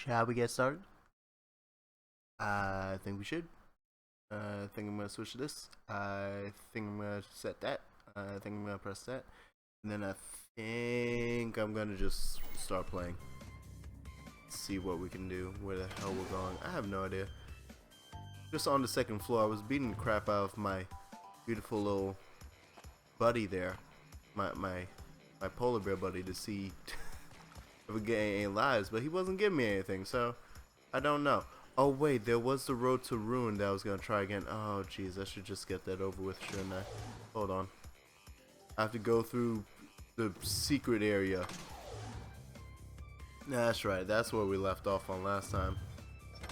Shall we get started? I think we should. I think I'm gonna switch to this. I think I'm gonna set that. I think I'm gonna press that. And then I think I'm gonna just start playing. See what we can do. Where the hell we're going. I have no idea. Just on the second floor, I was beating the crap out of my beautiful little buddy there. My polar bear buddy to see if we get any lives, but he wasn't giving me anything, so I don't know. Oh wait, there was the road to ruin that I was gonna try again. Oh jeez, I should just get that over with, shouldn't I? Hold on. I have to go through the secret area. That's right, that's where we left off on last time.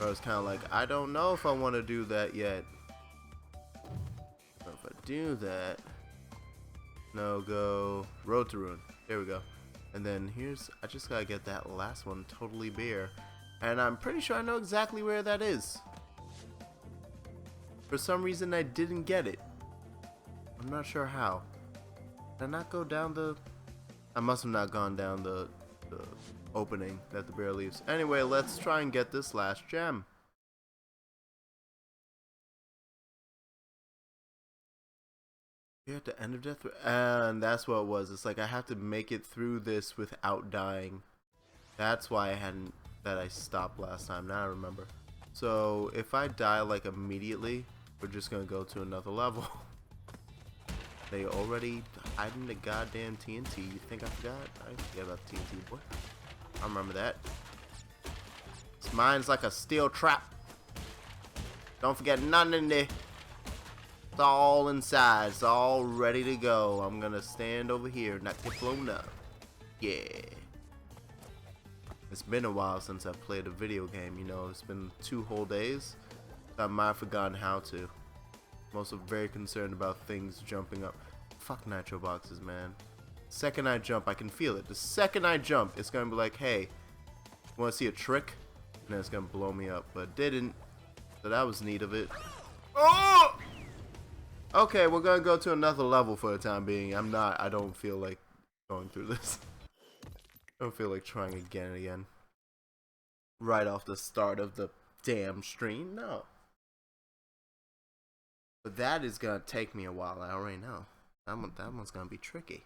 I was kind of like, I don't know if I want to do that yet. But if I do that, no, go road to ruin. There we go. And then here's, I just gotta get that last one totally bare. And I'm pretty sure I know exactly where that is. For some reason I didn't get it. I'm not sure how. Did I not go down the... I must have not gone down the opening that the bear leaves. Anyway, let's try and get this last gem. You're at the end of death, and that's what it was. It's like I have to make it through this without dying. That's why I stopped last time. Now I remember. So if I die like immediately, we're just gonna go to another level. They already hiding the goddamn TNT. You think I forgot? I forget about the TNT, boy. I remember that. This mine's like a steel trap. Don't forget nothing in there. It's all inside. It's all ready to go. I'm gonna stand over here, not get blown up. Yeah. It's been a while since I've played a video game, you know. It's been 2 whole days. I might have forgotten how to. I'm also very concerned about things jumping up. Fuck nitro boxes, man. Second I jump, I can feel it. The second I jump, it's gonna be like, hey, wanna see a trick? And then it's gonna blow me up, but it didn't. So that was neat of it. Oh! Okay, we're gonna go to another level for the time being. I don't feel like going through this. I don't feel like trying again and again. Right off the start of the damn stream, no. But that is gonna take me a while, I already know. That one's gonna be tricky.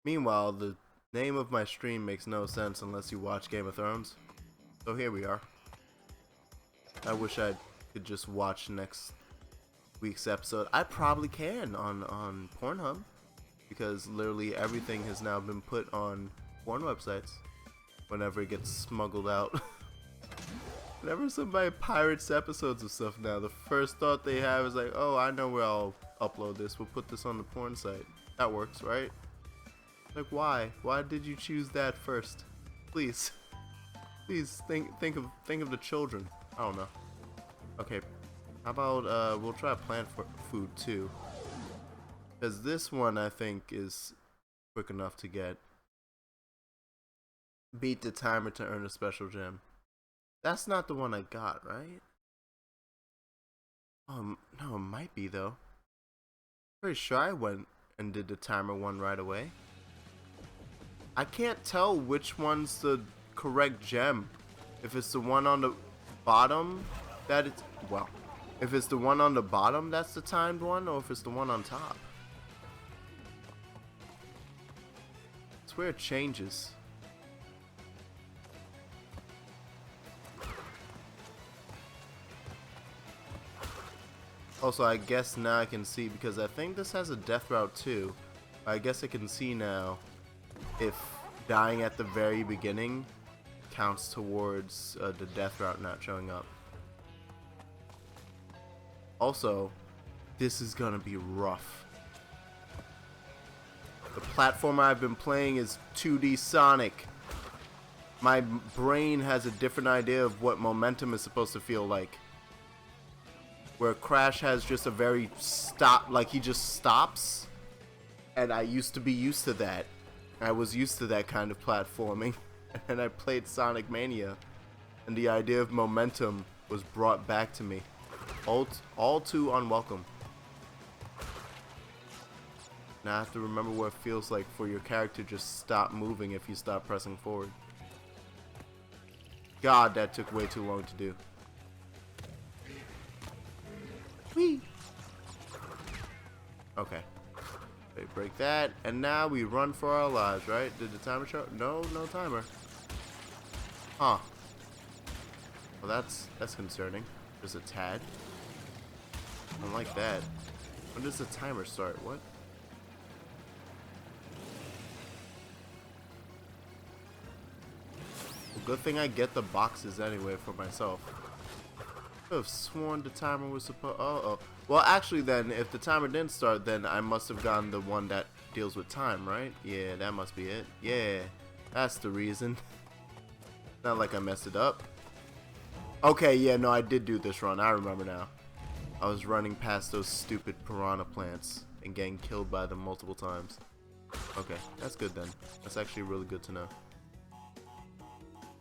Meanwhile, the name of my stream makes no sense unless you watch Game of Thrones. So here we are. I wish I could just watch next week's episode. I probably can on Pornhub, because literally everything has now been put on porn websites whenever it gets smuggled out. Whenever somebody pirates episodes of stuff now, the first thought they have is like, oh, I know where I'll upload this. We'll put this on the porn site. That works, right? Like, why? Why did you choose that first? Please. Please think of the children. I don't know. Okay. How about we'll try plant food too. Because this one I think is quick enough to get. Beat the timer to earn a special gem. That's not the one I got, right? No, it might be though. Pretty sure I went and did the timer one right away. I can't tell which one's the correct gem. If it's the one on the bottom, that it's, well, if it's the one on the bottom that's the timed one, or if it's the one on top. It's where it changes. Also, I guess now I can see, because I think this has a death route too. I guess I can see now if dying at the very beginning counts towards the death route not showing up. Also, this is gonna be rough. The platformer I've been playing is 2D Sonic. My brain has a different idea of what momentum is supposed to feel like. Where Crash has just a very stop, like he just stops. And I used to be used to that. I was used to that kind of platforming. And I played Sonic Mania. And the idea of momentum was brought back to me. All too unwelcome. Now I have to remember what it feels like for your character to just stop moving if you stop pressing forward. God, that took way too long to do. Whee! Okay. Wait, break that. And now we run for our lives, right? Did the timer show? No, no timer. Huh. Well, that's concerning. Just a tad. I don't like that. When does the timer start? What? Well, good thing I get the boxes anyway for myself. I have sworn the timer was supposed. Oh. Well, actually, then, if the timer didn't start, then I must have gotten the one that deals with time, right? Yeah, that must be it. Yeah, that's the reason. Not like I messed it up. Okay, yeah, no, I did do this run. I remember now. I was running past those stupid piranha plants and getting killed by them multiple times. Okay, that's good then. That's actually really good to know.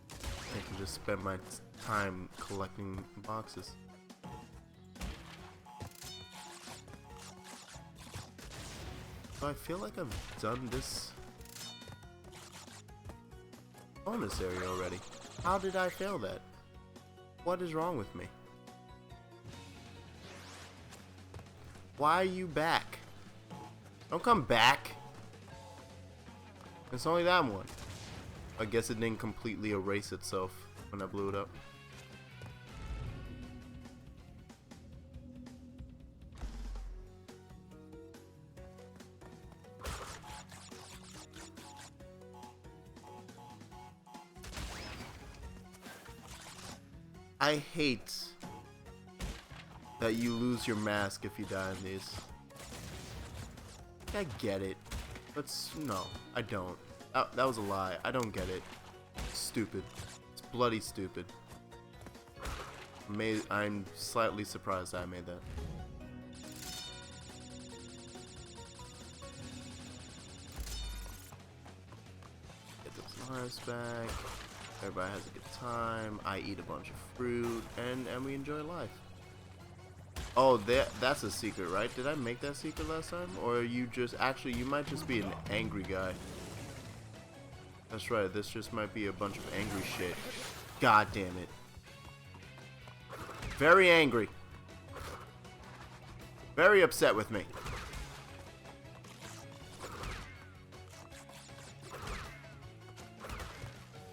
I can just spend my time collecting boxes. So I feel like I've done this bonus area already. How did I fail that? What is wrong with me? Why are you back? Don't come back. It's only that one. I guess it didn't completely erase itself when I blew it up. I hate that you lose your mask if you die in these. I get it, but no, I don't. That was a lie. I don't get it. It's stupid. It's bloody stupid. I'm slightly surprised I made that. Get those lives back. Everybody has a good time. I eat a bunch of fruit, and we enjoy life. Oh, that's a secret, right? Did I make that secret last time? Or are you just... Actually, you might just be an angry guy. That's right, this just might be a bunch of angry shit. God damn it. Very angry. Very upset with me.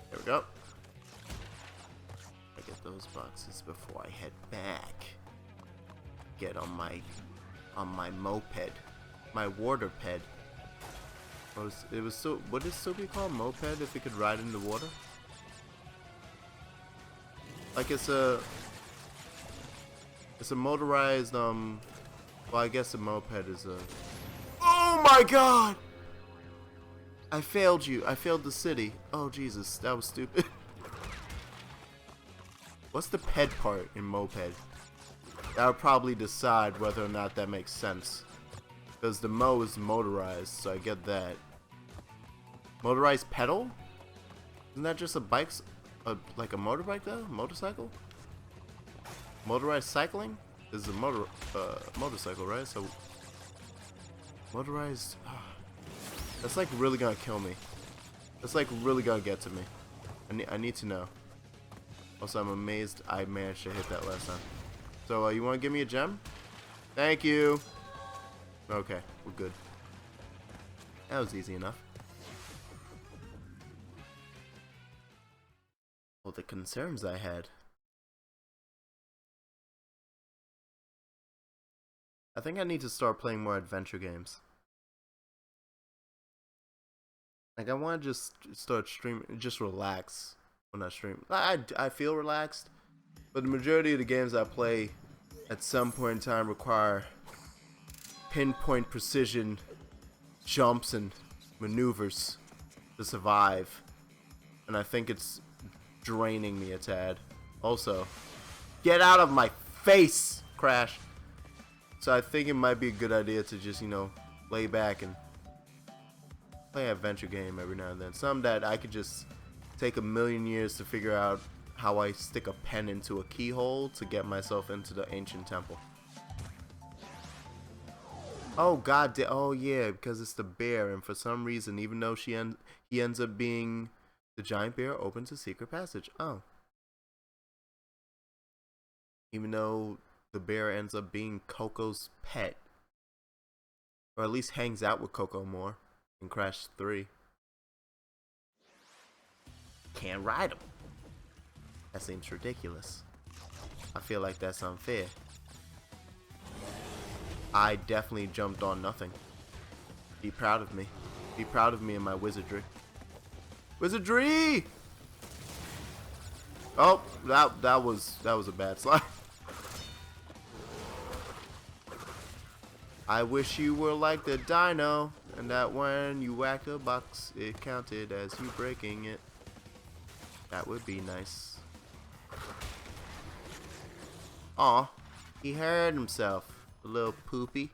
There we go. I get those boxes before I head back. Get on my moped. My water ped. It was so. Would it still be called moped if it could ride in the water? Like it's a motorized well, I guess a moped is a. Oh my God! I failed you. I failed the city. Oh Jesus, that was stupid. What's the ped part in moped? That would probably decide whether or not that makes sense. Because the mo is motorized, so I get that. Motorized pedal? Isn't that just a bike? Like a motorbike though? Motorcycle? Motorized cycling? This is a motorcycle, right? So motorized. That's like really gonna kill me. That's like really gonna get to me. I need to know. Also, I'm amazed I managed to hit that last time. So you want to give me a gem? Thank you. Okay, we're good. That was easy enough. Well, the concerns I had. I think I need to start playing more adventure games. Like, I want to just start streaming, just relax when I stream. I feel relaxed, but the majority of the games I play at some point in time require pinpoint precision jumps and maneuvers to survive, and I think it's draining me a tad. Also, get out of my face, Crash. So I think it might be a good idea to just, you know, lay back and play an adventure game every now and then. Some that I could just take a million years to figure out how I stick a pen into a keyhole to get myself into the ancient temple. Oh God! Oh yeah, because it's the bear, and for some reason, even though he ends up being the giant bear, opens a secret passage. Oh, Even though the bear ends up being Coco's pet. Or at least hangs out with Coco more in Crash 3. Can't ride him. That seems ridiculous. I feel like that's unfair. I definitely jumped on nothing. Be proud of me. Be proud of me and my wizardry. Wizardry! Oh, that was a bad slide. I wish you were like the dino, and that when you whacked a box, it counted as you breaking it. That would be nice. Aw, he hurt himself. A little poopy.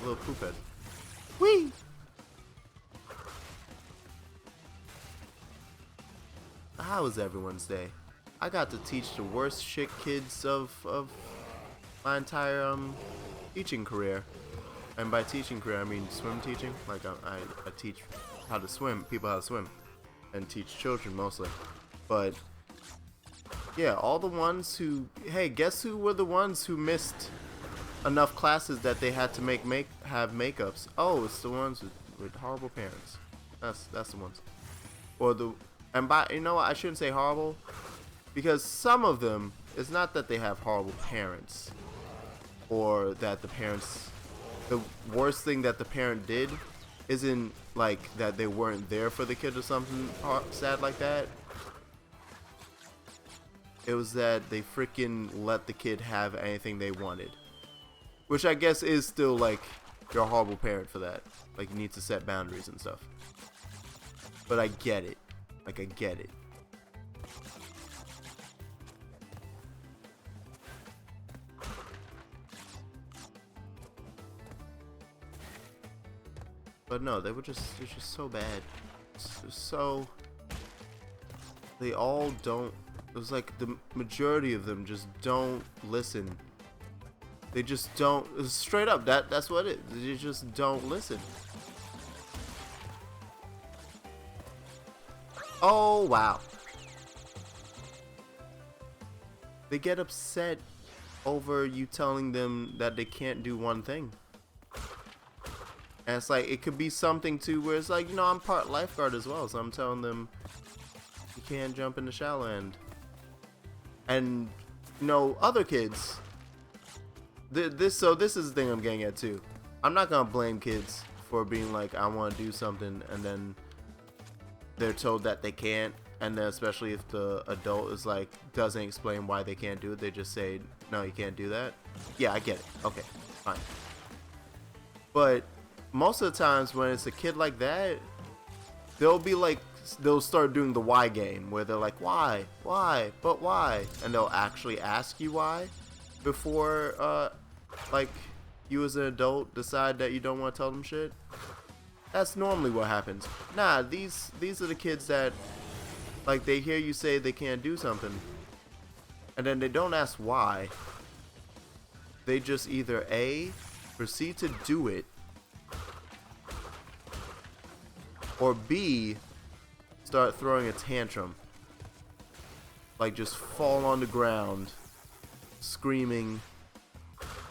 A little poophead. Whee! How was everyone's day? I got to teach the worst shit kids of my entire teaching career. And by teaching career I mean swim teaching. Like I teach how to swim, people how to swim. And teach children mostly. But yeah, all the ones who, hey, guess who were the ones who missed enough classes that they had to have makeups? Oh, it's the ones with horrible parents. That's the ones. Or the, and by, you know what, I shouldn't say horrible, because some of them, it's not that they have horrible parents, or that the parents, the worst thing that the parent did isn't like that they weren't there for the kid or something sad like that. It was that they freaking let the kid have anything they wanted. Which I guess is still like, you're a horrible parent for that. Like, you need to set boundaries and stuff. But I get it. Like, I get it. But no, they're just so bad. It's so, they all don't, it was like the majority of them just don't listen. They just don't, straight up, that's what it is. They just don't listen. Oh, wow. They get upset over you telling them that they can't do one thing. And it's like, it could be something too where it's like, you know, I'm part lifeguard as well, so I'm telling them you can't jump in the shallow end. And, you know, other kids, this is the thing I'm getting at too. I'm not gonna blame kids for being like, I want to do something, and then they're told that they can't, and then especially if the adult is like, doesn't explain why they can't do it, they just say, no, you can't do that. Yeah, I get it. Okay, fine. But most of the times when it's a kid like that, they'll be like, they'll start doing the why game, where they're like, why, but why, and they'll actually ask you why before like you as an adult decide that you don't want to tell them shit. That's normally what happens. Nah, these are the kids that, like, they hear you say they can't do something, and then they don't ask why. They just either A, proceed to do it, or B, start throwing a tantrum. Like, just fall on the ground, screaming,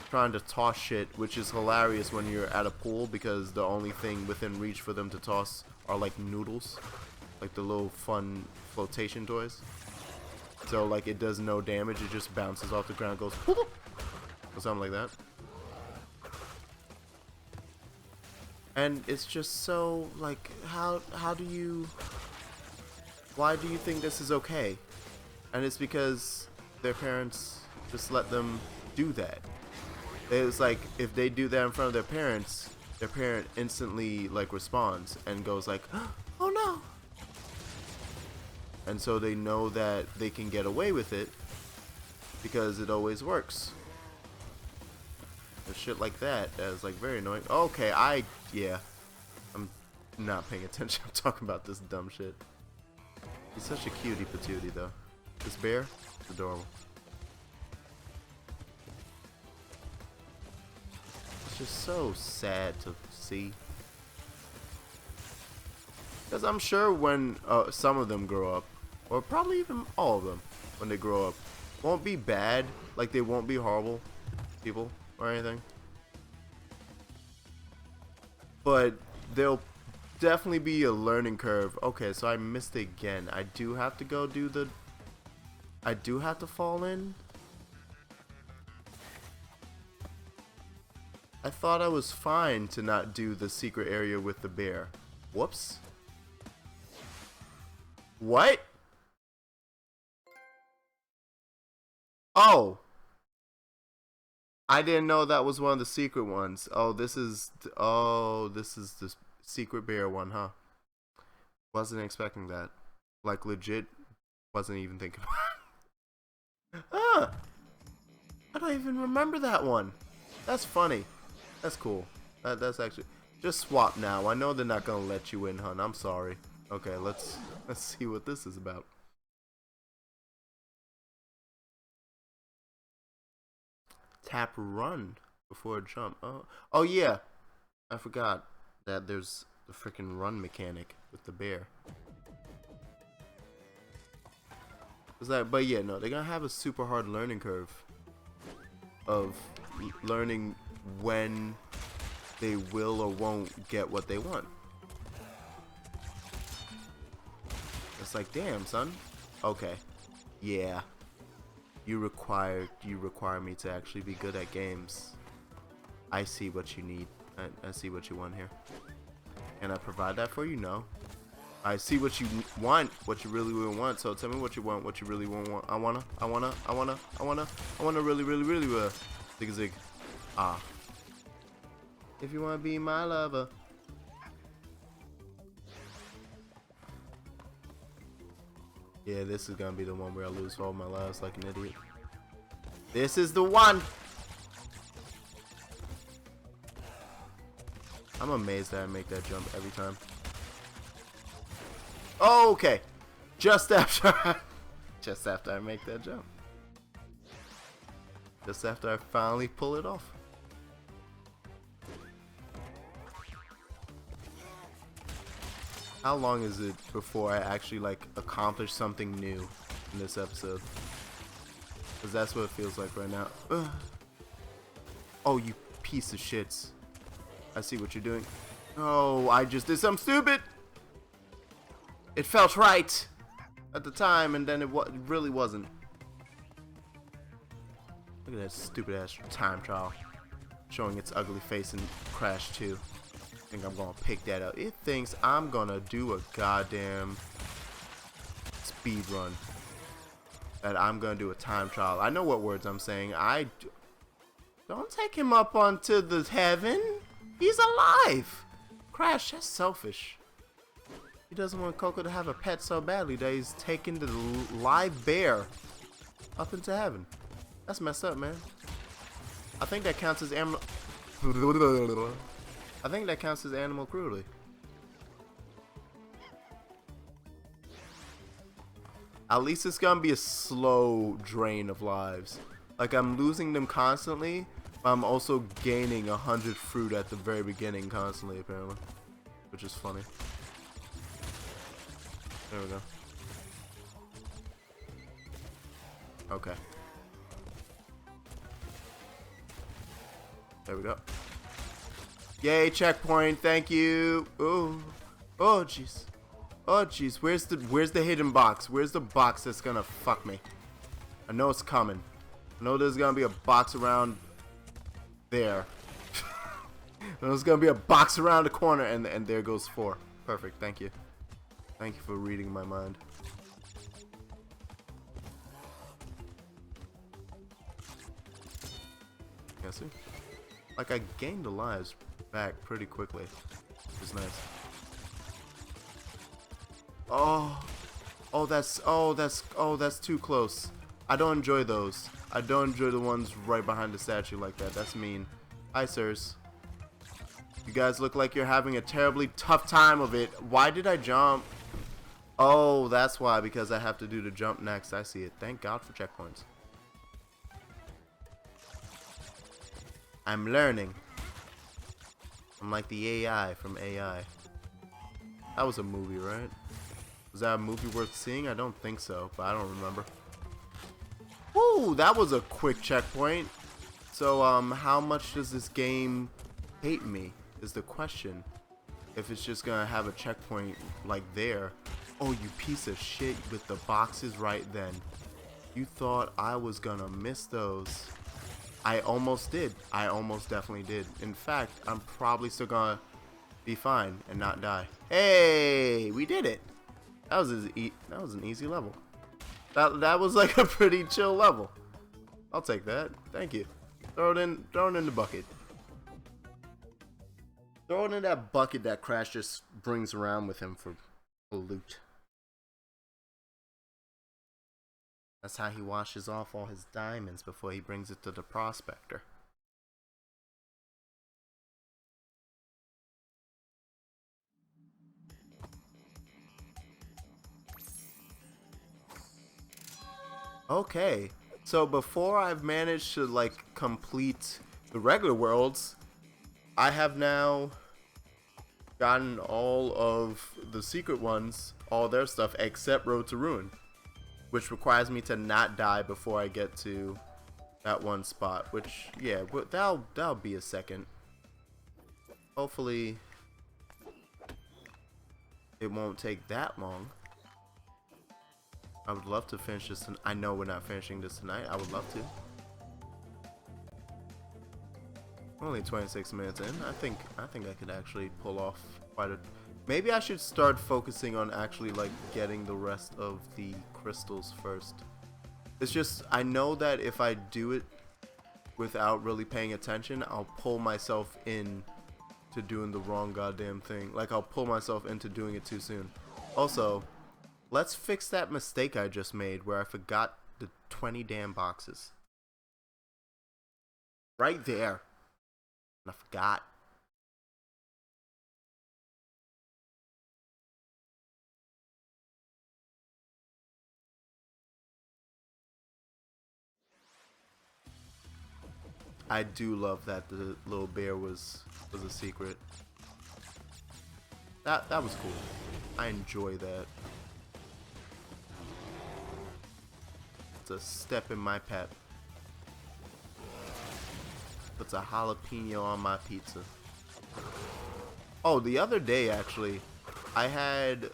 trying to toss shit, which is hilarious when you're at a pool, because the only thing within reach for them to toss are like noodles, like the little fun flotation toys. So like, it does no damage, it just bounces off the ground, goes whoop, or something like that. And it's just so like, how do you, why do you think this is okay? And it's because their parents just let them do that. It's like, if they do that in front of their parent instantly like responds and goes like, oh no. And so they know that they can get away with it because it always works. And shit like that is like very annoying. Okay, yeah. I'm not paying attention. I'm talking about this dumb shit. He's such a cutie patootie though. This bear is adorable. It's just so sad to see. Because I'm sure when some of them grow up, or probably even all of them, when they grow up, won't be bad. Like, they won't be horrible people or anything. But there'll definitely be a learning curve. Okay, so I missed it again. I do have to go do the... I do have to fall in? I thought I was fine to not do the secret area with the bear. Whoops. What? Oh. I didn't know that was one of the secret ones. Oh, this is the secret bear one, huh? Wasn't expecting that. Like, legit, wasn't even thinking about it. Ah! I don't even remember that one. That's funny. That's cool. That's actually... Just swap now. I know they're not gonna let you in, hun. I'm sorry. Okay, let's see what this is about. Tap run before a jump. Oh yeah. I forgot that there's the freaking run mechanic with the bear. But yeah, no, they're gonna have a super hard learning curve of learning when they will or won't get what they want. It's like, damn, son. Okay. Yeah. You require me to actually be good at games. I see what you need. I see what you want here. Can I provide that for you? No. I see what you want, what you really want. So tell me what you want, what you really want. I wanna really zig. Ah. If you wanna be my lover. Yeah, this is gonna be the one where I lose all my lives like an idiot. This is the one! I'm amazed that I make that jump every time. Oh, okay. Just after I make that jump. Just after I finally pull it off. How long is it before I actually like accomplish something new in this episode? Because that's what it feels like right now. Ugh. Oh, you piece of shits. I see what you're doing. Oh, I just did something stupid. It felt right at the time, and then it really wasn't. Look at that stupid ass time trial showing its ugly face in Crash 2. I think I'm gonna pick that up. It thinks I'm gonna do a goddamn speed run. That I'm gonna do a time trial. I know what words I'm saying. Don't take him up onto the heaven. He's alive. Crash, that's selfish. He doesn't want Coco to have a pet so badly that he's taking the live bear up into heaven. That's messed up, man. I think that counts as animal. I think that counts as animal cruelty. At least it's gonna be a slow drain of lives. Like, I'm losing them constantly, but I'm also gaining 100 fruit at the very beginning constantly, apparently. Which is funny. There we go. Okay. There we go. Yay, checkpoint, thank you. Oh, oh jeez. Oh jeez, where's the hidden box? Where's the box that's gonna fuck me? I know it's coming. I know there's gonna be a box around there. I know there's gonna be a box around the corner, and there goes 4. Perfect, thank you. Thank you for reading my mind. Yeah, see? Like, I gained the lives back pretty quickly. Which is nice. Oh, that's too close. I don't enjoy those. I don't enjoy the ones right behind the statue like that. That's mean. Hi, sirs. You guys look like you're having a terribly tough time of it. Why did I jump? Oh, that's why, because I have to do the jump next. I see it. Thank God for checkpoints. I'm learning. I'm like the AI from AI. That was a movie, right? Was that a movie worth seeing? I don't think so, but I don't remember. Ooh, that was a quick checkpoint. So, how much does this game hate me is the question. If it's just gonna have a checkpoint like there. Oh, you piece of shit with the boxes right then. You thought I was gonna miss those. I almost did. I almost definitely did. In fact, I'm probably still gonna be fine and not die. Hey, we did it. That was an easy level. That was like a pretty chill level. I'll take that. Thank you. Throw it in the bucket. Throw it in that bucket that Crash just brings around with him for loot. That's how he washes off all his diamonds before he brings it to the prospector. Okay, so before I've managed to like complete the regular worlds, I have now gotten all of the secret ones, all their stuff except Road to Ruin, which requires me to not die before I get to that one spot, which yeah, but that'll be a second. Hopefully it won't take that long. I would love to finish this. I know we're not finishing this tonight. I would love to. Only 26 minutes in. I think I could actually pull off quite a. Maybe I should start focusing on actually like getting the rest of the crystals first. It's just I know that if I do it without really paying attention, I'll pull myself in to doing the wrong goddamn thing. Like I'll pull myself into doing it too soon. Also, let's fix that mistake I just made where I forgot the 20 damn boxes. Right there. And I forgot. I do love that the little bear was a secret. That was cool. I enjoy that. It's a step in my pep. Puts a jalapeno on my pizza. Oh, the other day actually, I had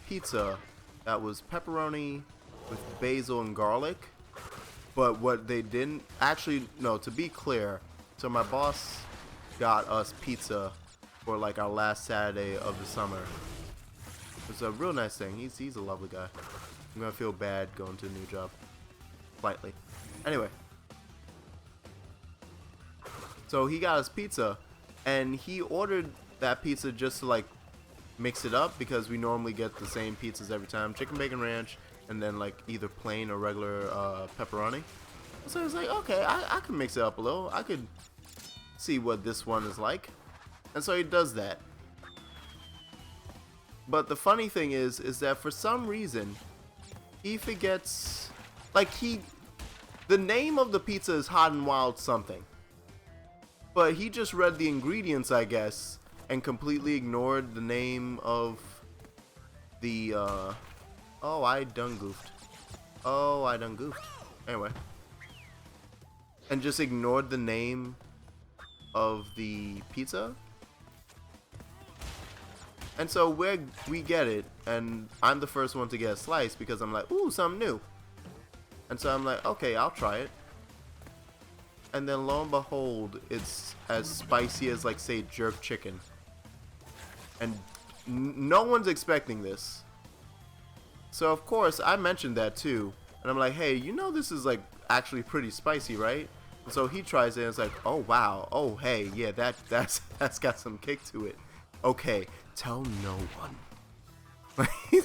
pizza that was pepperoni with basil and garlic. But what they didn't actually, no, to be clear, so my boss got us pizza for like our last Saturday of the summer. It's a real nice thing. He's a lovely guy. I'm gonna feel bad going to a new job. Slightly. Anyway. So he got us pizza and he ordered that pizza just to like mix it up because we normally get the same pizzas every time. Chicken bacon ranch and then like either plain or regular pepperoni. So I was like, okay, I can mix it up a little. I could see what this one is like. And so he does that. But the funny thing is that for some reason, he forgets, like the name of the pizza is Hot and Wild something. But he just read the ingredients, I guess, and completely ignored the name of the, oh, I done goofed. Oh, I done goofed. Anyway. And just ignored the name of the pizza. And so we get it, and I'm the first one to get a slice because I'm like, ooh, something new. And so I'm like, okay, I'll try it. And then lo and behold, it's as spicy as like say jerk chicken. And no one's expecting this. So of course I mentioned that too. And I'm like, hey, you know this is like actually pretty spicy, right? And so he tries it and it's like, oh wow, oh hey, yeah, that's got some kick to it. Okay, tell no one.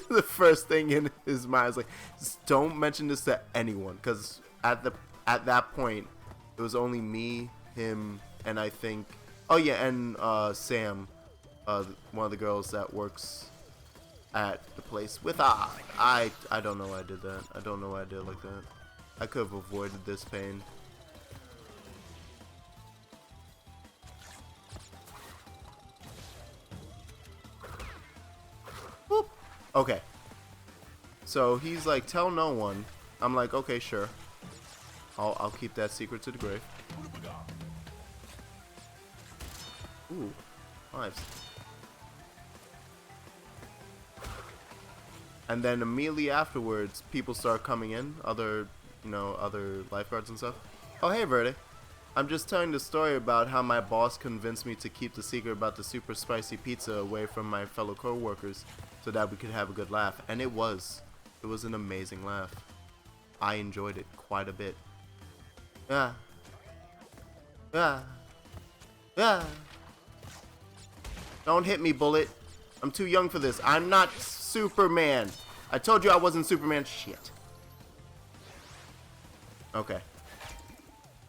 The first thing in his mind is like, just don't mention this to anyone, because at that point it was only me, him, and I think, oh yeah, and Sam, one of the girls that works at the place with I don't know why I did that. I don't know why I did it like that. I could have avoided this pain. Whoop. Okay. So he's like, tell no one. I'm like, okay, sure. I'll keep that secret to the grave. Ooh, lives. And then immediately afterwards, people start coming in, other lifeguards and stuff. Oh, hey, Verde. I'm just telling the story about how my boss convinced me to keep the secret about the super spicy pizza away from my fellow co-workers so that we could have a good laugh. And it was an amazing laugh. I enjoyed it quite a bit. Ah. Ah. Ah. Don't hit me, Bullet. I'm too young for this. I'm not Superman. I told you I wasn't Superman. Shit. Okay.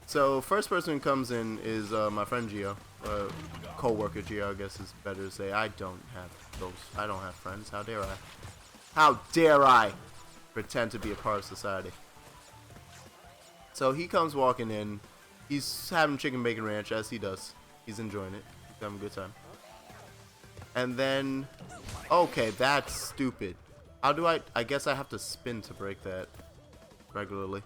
So first person who comes in is my friend Gio, co-worker Gio, I guess is better to say. I don't have friends. How dare I? How dare I pretend to be a part of society? So he comes walking in. He's having chicken bacon ranch as he does. He's enjoying it. He's having a good time. And then, okay, that's stupid. How do I guess I have to spin to break that regularly.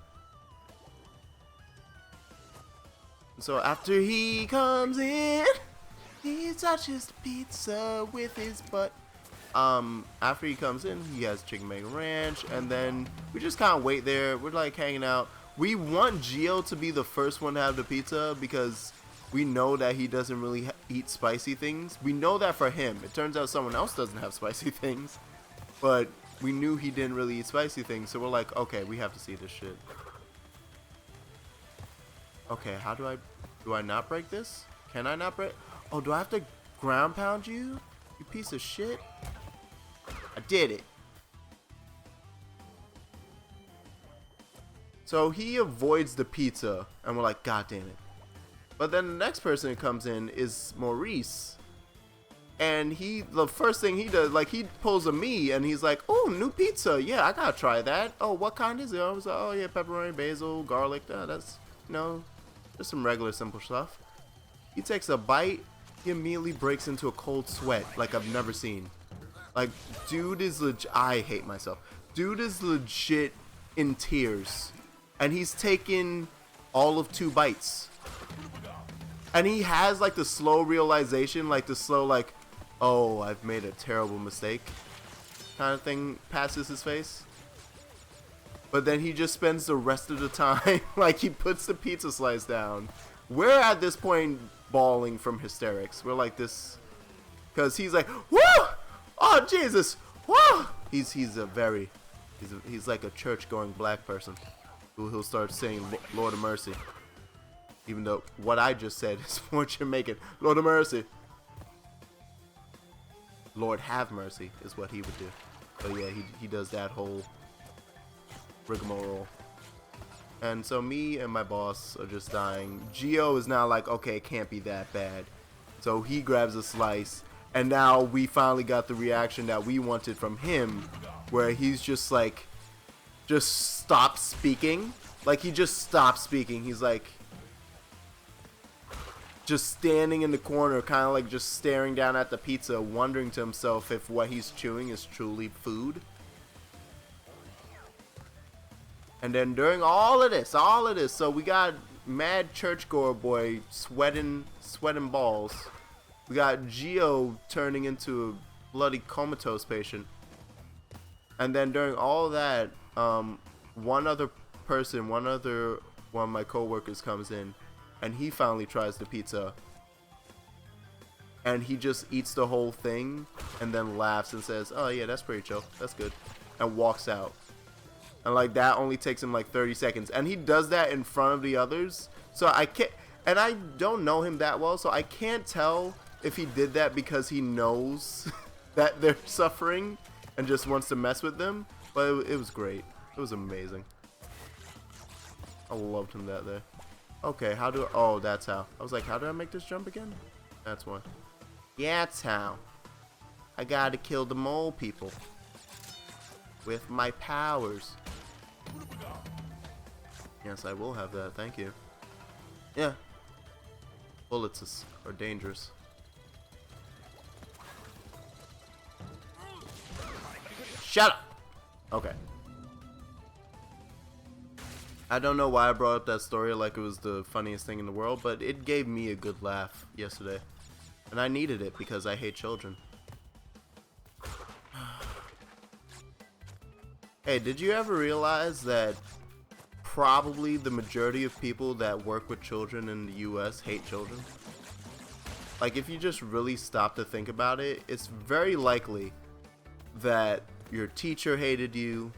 So after he comes in, he touches the pizza with his butt. After he comes in, he has chicken bacon ranch, and then we just kind of wait there. We're like hanging out. We want Gio to be the first one to have the pizza because we know that he doesn't really eat spicy things. We know that for him. It turns out someone else doesn't have spicy things, but we knew he didn't really eat spicy things, so we're like, okay, we have to see this shit. Okay, how do I not break this? Can I not break? Oh, do I have to ground pound you? You piece of shit. I did it. So he avoids the pizza, and we're like, God damn it. But then the next person who comes in is Maurice. And the first thing he does, like, he pulls a me, and he's like, oh, new pizza. Yeah, I gotta try that. Oh, what kind is it? I was like, oh, yeah, pepperoni, basil, garlic. That's, just some regular simple stuff. He takes a bite. He immediately breaks into a cold sweat like I've never seen. Like, dude is legit. I hate myself. Dude is legit in tears. And he's taken all of 2 bites. And he has, like, the slow realization, like, the slow, like, oh, I've made a terrible mistake kind of thing passes his face. But then he just spends the rest of the time, like, he puts the pizza slice down. We're at this point bawling from hysterics. We're like this, because he's like, woo! Oh, Jesus! Woo! He's like a church-going black person who'll start saying Lord of Mercy. Even though what I just said is more Jamaican. Lord of Mercy. Lord have mercy is what he would do. But yeah, he does that whole rigmarole. And so me and my boss are just dying. Gio is now like, okay, it can't be that bad. So he grabs a slice, and now we finally got the reaction that we wanted from him, where he's just like, just stopped speaking. Like, he just stopped speaking. He's like, just standing in the corner, kind of like just staring down at the pizza, wondering to himself if what he's chewing is truly food. And then during all of this, so we got mad churchgoer boy sweating balls. We got Gio turning into a bloody comatose patient. And then during all that, one of my coworkers comes in, and he finally tries the pizza. And he just eats the whole thing, and then laughs and says, oh yeah, that's pretty chill, that's good, and walks out. And like that only takes him like 30 seconds. And he does that in front of the others. So I can't, and I don't know him that well, so I can't tell if he did that because he knows that they're suffering and just wants to mess with them. But it was great. It was amazing. I loved him that day. Okay, oh, that's how. I was like, how do I make this jump again? That's why. Yeah, that's how. I gotta kill the mole people with my powers. Yes, I will have that. Thank you. Yeah. Bullets are dangerous. Shut up! Okay. I don't know why I brought up that story like it was the funniest thing in the world, but it gave me a good laugh yesterday. And I needed it because I hate children. Hey, did you ever realize that probably the majority of people that work with children in the US hate children? Like, if you just really stop to think about it, it's very likely that your teacher hated you,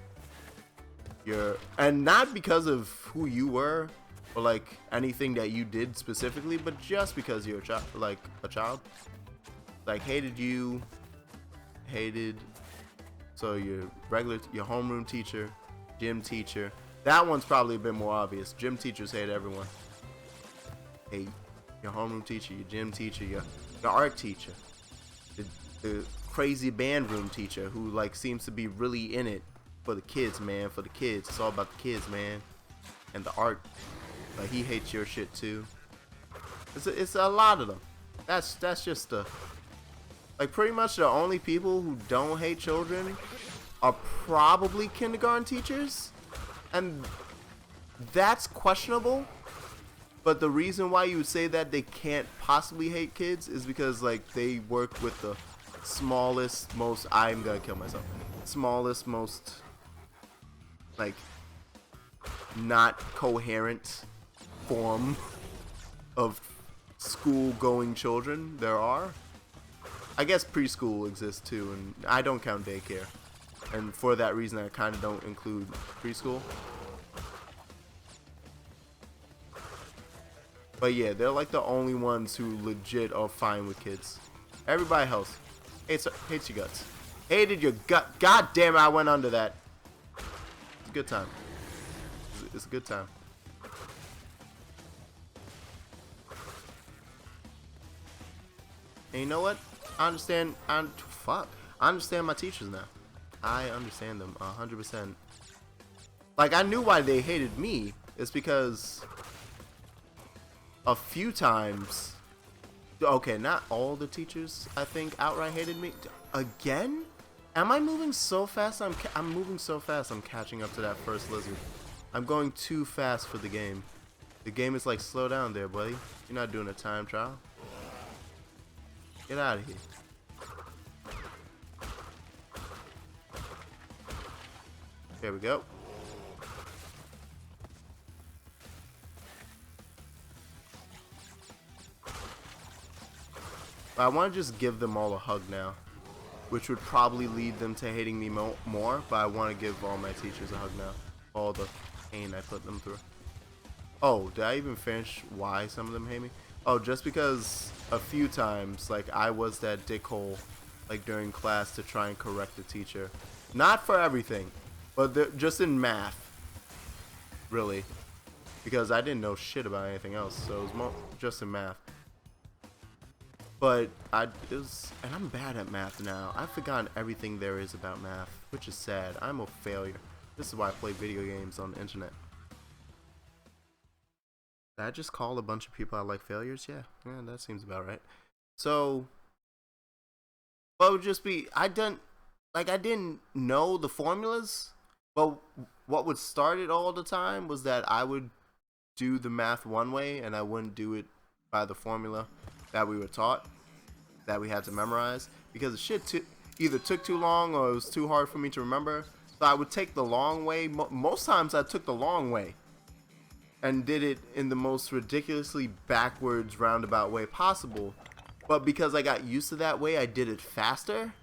and not because of who you were or like anything that you did specifically, but just because you're a child, like hated you, so your homeroom teacher, gym teacher. That one's probably a bit more obvious. Gym teachers hate everyone. Hate your homeroom teacher, your gym teacher, your art teacher, the crazy band room teacher who like seems to be really in it for the kids, man. For the kids, it's all about the kids, man. And the art, like he hates your shit too. It's a lot of them. That's just like pretty much the only people who don't hate children are probably kindergarten teachers, and that's questionable. But the reason why you would say that they can't possibly hate kids is because like they work with the smallest, most smallest, most like not coherent form of school going children there are. I guess preschool exists too, and I don't count daycare, and for that reason I kind of don't include preschool. But yeah, they're like the only ones who legit are fine with kids. Everybody else hates your guts. Hated your gut. God damn it, I went under that. It's a good time. It's a good time. And you know what? I understand. I understand my teachers now. I understand them 100%. Like, I knew why they hated me. It's because a few times, okay, not all the teachers I think outright hated me. Again? Am I moving so fast? I'm moving so fast. I'm catching up to that first lizard. I'm going too fast for the game. The game is like, slow down there, buddy. You're not doing a time trial. Get out of here. There we go. But I want to just give them all a hug now, which would probably lead them to hating me more, but I want to give all my teachers a hug now. All the pain I put them through. Oh, did I even finish why some of them hate me? Oh, just because a few times, like, I was that dickhole, like, during class to try and correct the teacher. Not for everything, but just in math, really. Because I didn't know shit about anything else, so it was just in math. But and I'm bad at math now. I've forgotten everything there is about math, which is sad. I'm a failure. This is why I play video games on the internet. Did I just call a bunch of people I like failures? Yeah, that seems about right. So, what would just be, I didn't know the formulas, but what would start it all the time was that I would do the math one way and I wouldn't do it by the formula that we were taught, that we had to memorize, because the shit either took too long or it was too hard for me to remember. So I would take the long way. Most times I took the long way and did it in the most ridiculously backwards roundabout way possible. But because I got used to that way, I did it faster.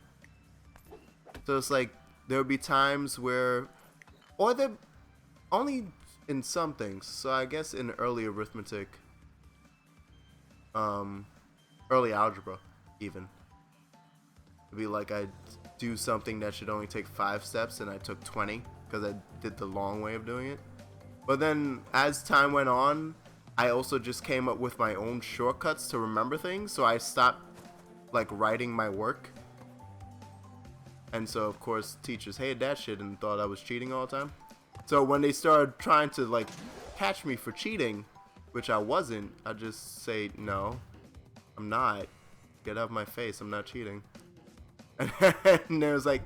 So it's like there would be times where, or there only in some things. So I guess in early arithmetic, early algebra even, it'd be like I'd do something that should only take 5 steps and I took 20 because I did the long way of doing it. But then as time went on, I also just came up with my own shortcuts to remember things, so I stopped like writing my work. And so of course teachers hated that shit and thought I was cheating all the time. So when they started trying to like catch me for cheating, which I wasn't, I just say, no, I'm not. Get out of my face, I'm not cheating. And there was like,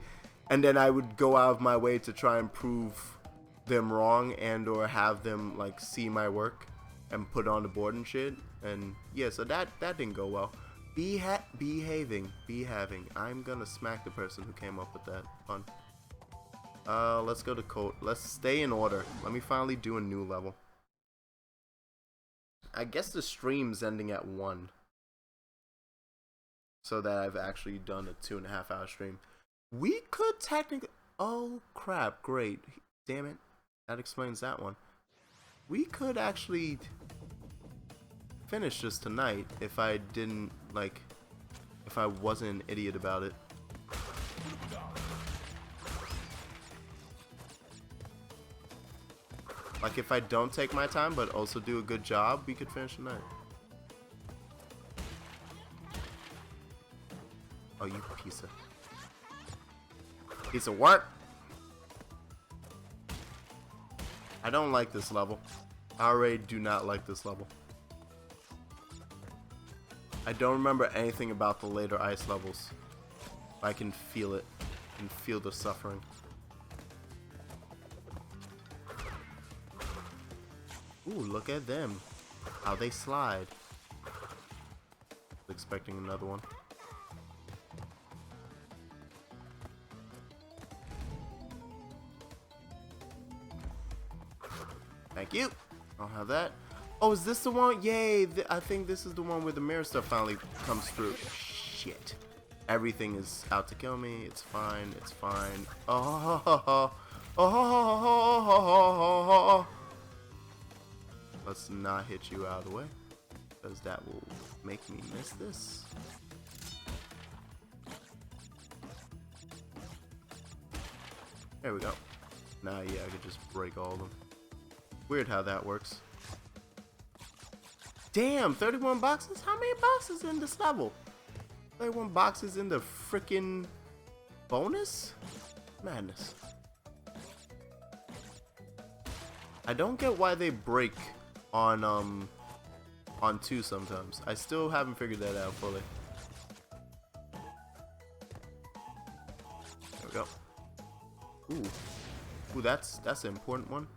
and then I would go out of my way to try and prove them wrong and or have them like see my work and put on the board and shit. And yeah, so that didn't go well. Behaving. I'm gonna smack the person who came up with that. Fun. Let's go to code. Let's stay in order. Let me finally do a new level. I guess the stream's ending at 1. So that I've actually done a 2.5 hour stream. We could technically... Oh, crap. Great. Damn it. That explains that one. We could actually finish this tonight if I didn't, like... If I wasn't an idiot about it. Like, if I don't take my time, but also do a good job, we could finish tonight. Oh, you piece of work! I don't like this level. I already do not like this level. I don't remember anything about the later ice levels. I can feel it. I can feel the suffering. Ooh, look at them. How they slide. Expecting another one. Thank you. I'll have that. Oh, is this the one? Yay! I think this is the one where the mirror stuff finally comes through. Shit. Everything is out to kill me. It's fine. It's fine. Oh. Let's not hit you out of the way, because that will make me miss this. There we go. Now, yeah, I could just break all of them. Weird how that works. Damn, 31 boxes? How many boxes in this level? 31 boxes in the freaking bonus? Madness. I don't get why they break on 2 sometimes. I still haven't figured that out fully. There we go. Ooh, that's an important one.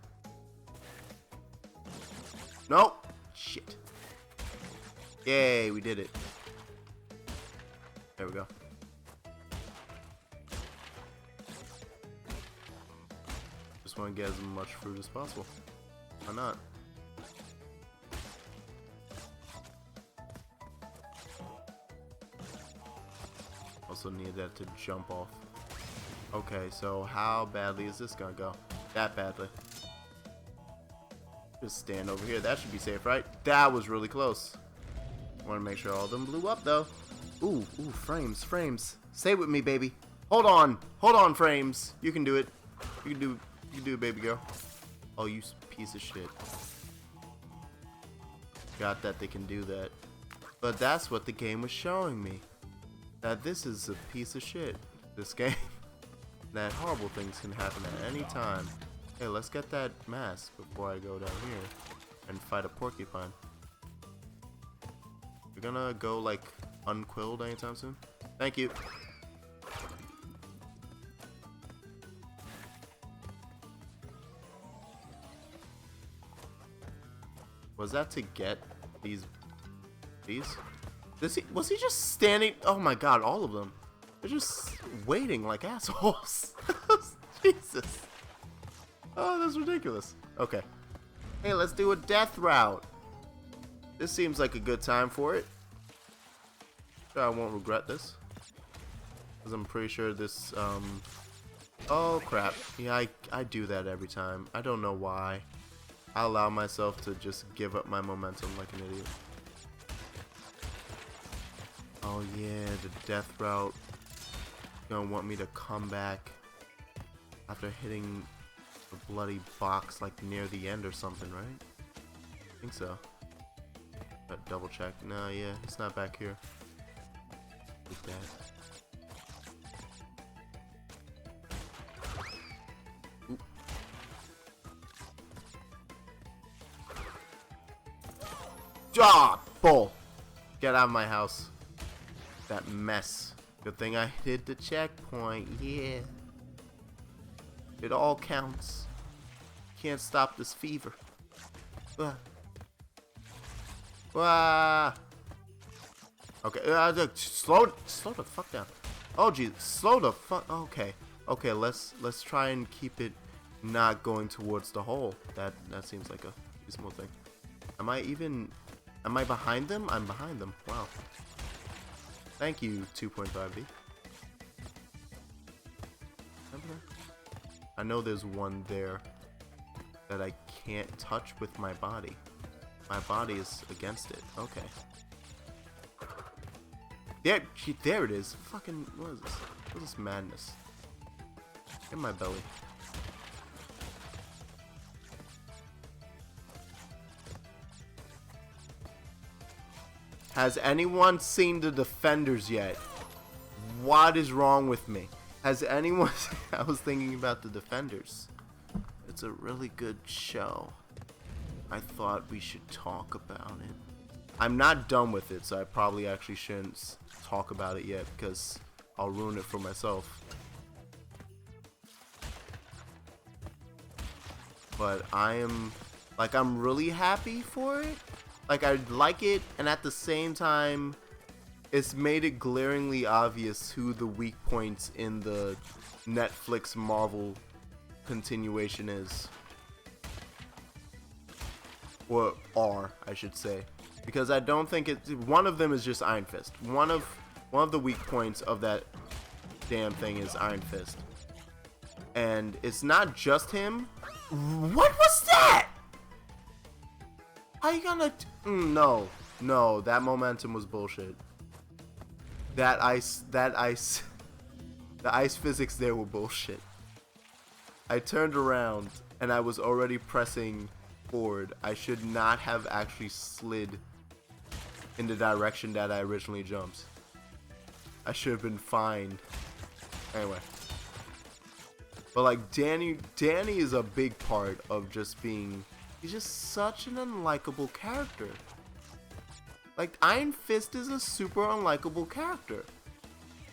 Nope. Shit. Yay, we did it. There we go. Just want to get as much fruit as possible. Why not? Also need that to jump off. Okay, so how badly is this gonna go? That badly. Just stand over here. That should be safe, right? That was really close. Want to make sure all of them blew up, though. Ooh, frames. Stay with me, baby. Hold on, frames. You can do it. You can do it, baby girl. Oh, you piece of shit. Got that they can do that. But that's what the game was showing me. That this is a piece of shit. This game. That horrible things can happen at any time. Hey, let's get that mask before I go down here and fight a porcupine. You're gonna go, like, unquilled anytime soon? Thank you. Was that to get these? Was he just standing? Oh my god, all of them. They're just waiting like assholes. Jesus. Oh, that's ridiculous. Okay. Hey, let's do a death route. This seems like a good time for it. Sure, I won't regret this. Because I'm pretty sure this, Oh, crap. Yeah, I do that every time. I don't know why. I allow myself to just give up my momentum like an idiot. Oh, yeah, the death route. You're gonna want me to come back after hitting the bloody box, like, near the end or something, right? I think so. But double check. No, yeah, it's not back here. Like that. Oop. Ah, bull! Get out of my house. That mess. Good thing I hit the checkpoint. Yeah. It all counts. Can't stop this fever. Wah. Okay, slow the fuck down. Oh geez, slow the fuck. Okay, let's try and keep it not going towards the hole. That seems like a reasonable thing. Am I behind them? I'm behind them. Wow. Thank you, 2.5D. I know there's one there that I can't touch with my body. My body is against it. Okay. There it is. Fucking, what is this? What is this madness? In my belly. Has anyone seen the Defenders yet? What is wrong with me? Has anyone... I was thinking about the Defenders. It's a really good show. I thought we should talk about it. I'm not done with it, so I probably actually shouldn't talk about it yet because I'll ruin it for myself. But I'm really happy for it. Like, I like it, and at the same time, it's made it glaringly obvious who the weak points in the Netflix Marvel continuation is. Or are, I should say. Because I don't think one of them is just Iron Fist. One of the weak points of that damn thing is Iron Fist. And it's not just him. What was that? How you gonna... no, that momentum was bullshit. The ice physics there were bullshit. I turned around and I was already pressing forward. I should not have actually slid in the direction that I originally jumped. I should have been fine. Anyway. But like Danny is a big part of just being... He's just such an unlikable character. Like, Iron Fist is a super unlikable character.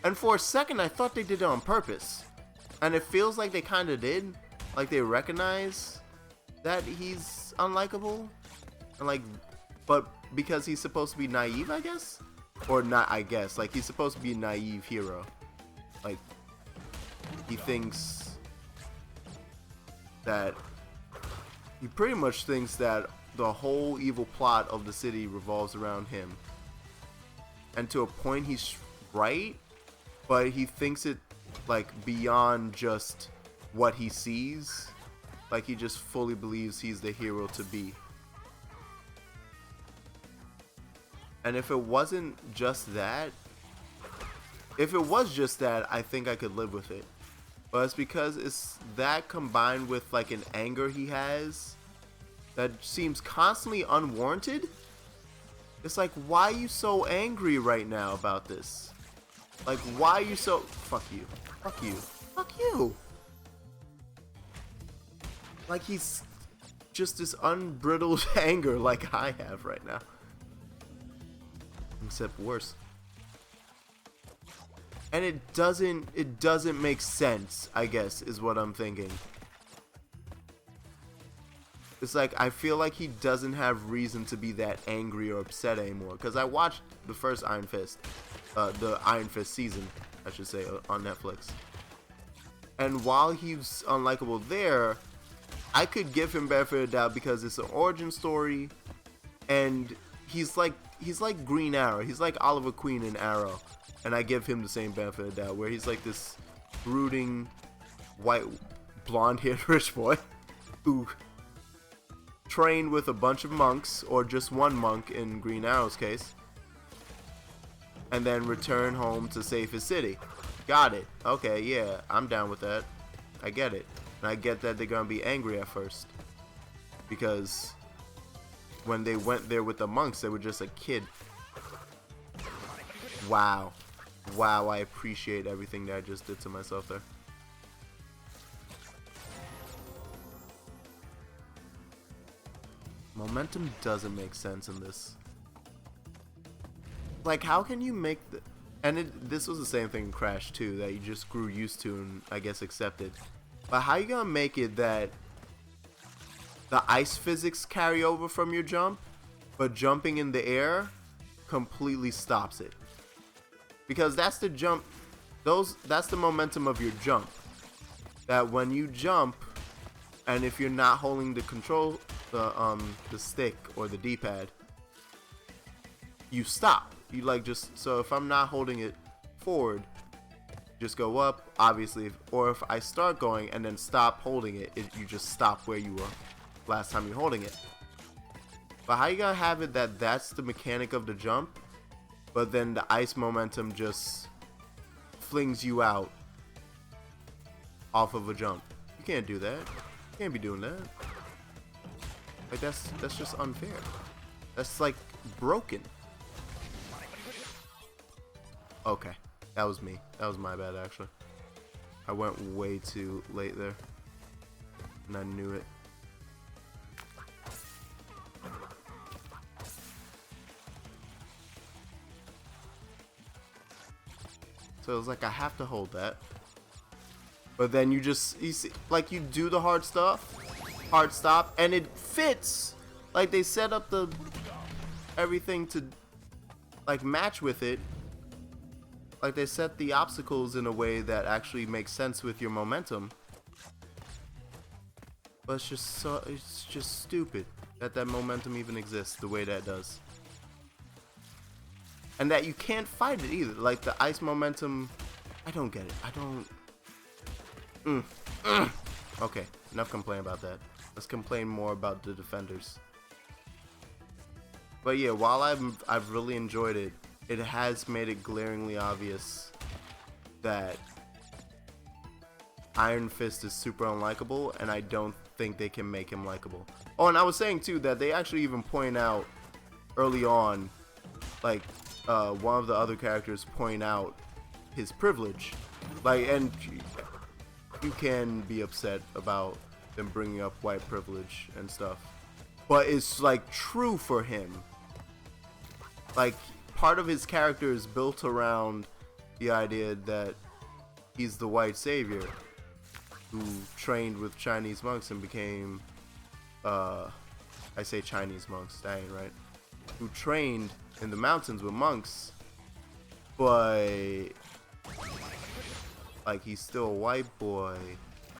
And for a second, I thought they did it on purpose. And it feels like they kind of did. Like, they recognize that he's unlikable. And like, but because he's supposed to be naive, I guess? Or not, I guess. Like, he's supposed to be a naive hero. Like, he thinks that... He pretty much thinks that the whole evil plot of the city revolves around him. And to a point he's right, but he thinks it like beyond just what he sees. Like he just fully believes he's the hero to be. And if it wasn't just that, I think I could live with it. But it's because it's that combined with like an anger he has that seems constantly unwarranted. It's like, why are you so angry right now about this? Like, why are you so... Fuck you. Fuck you. Fuck you. Like he's just this unbridled anger like I have right now. Except worse. And it doesn't make sense, I guess, is what I'm thinking. It's like, I feel like he doesn't have reason to be that angry or upset anymore. Because I watched the first Iron Fist, the Iron Fist season, I should say, on Netflix. And while he's unlikable there, I could give him benefit of the doubt because it's an origin story. And he's like Green Arrow. He's like Oliver Queen in Arrow. And I give him the same benefit of the doubt, where he's like this brooding, white, blonde-haired rich boy who trained with a bunch of monks, or just one monk in Green Arrow's case, and then return home to save his city. Got it. Okay, yeah, I'm down with that. I get it. And I get that they're gonna be angry at first, because when they went there with the monks, they were just a kid. Wow. Wow, I appreciate everything that I just did to myself there. Momentum doesn't make sense in this. Like, how can you make the... And this was the same thing in Crash 2 that you just grew used to and I guess accepted. But how you gonna make it that the ice physics carry over from your jump, but jumping in the air completely stops it. Because that's the jump, that's the momentum of your jump. That when you jump, and if you're not holding the control, the stick or the D-pad, you stop. You like just, so if I'm not holding it forward, just go up, obviously, or if I start going and then stop holding it, you just stop where you were last time you're holding it. But how you gonna have it that that's the mechanic of the jump, but then the ice momentum just flings you out off of a jump? You can't do that. You can't be doing that. Like that's just unfair. That's like broken. Okay, that was me. That was my bad actually. I went way too late there. And I knew it. So it's like I have to hold that. But then you see, like you do the hard stuff, hard stop, and it fits. Like they set up everything to like match with it. Like they set the obstacles in a way that actually makes sense with your momentum. But it's just stupid that momentum even exists the way that it does. And that you can't fight it either. Like the ice momentum, I don't get it. I don't. Okay, enough complaining about that. Let's complain more about the defenders. But yeah, while I've really enjoyed it, it has made it glaringly obvious that Iron Fist is super unlikable, and I don't think they can make him likable. Oh, and I was saying too that they actually even point out early on, like one of the other characters point out his privilege, like, and you can be upset about them bringing up white privilege and stuff, but it's like true for him. Like part of his character is built around the idea that he's the white savior who trained with Chinese monks and became I say Chinese monks, that ain't right, who trained in the mountains with monks, but like he's still a white boy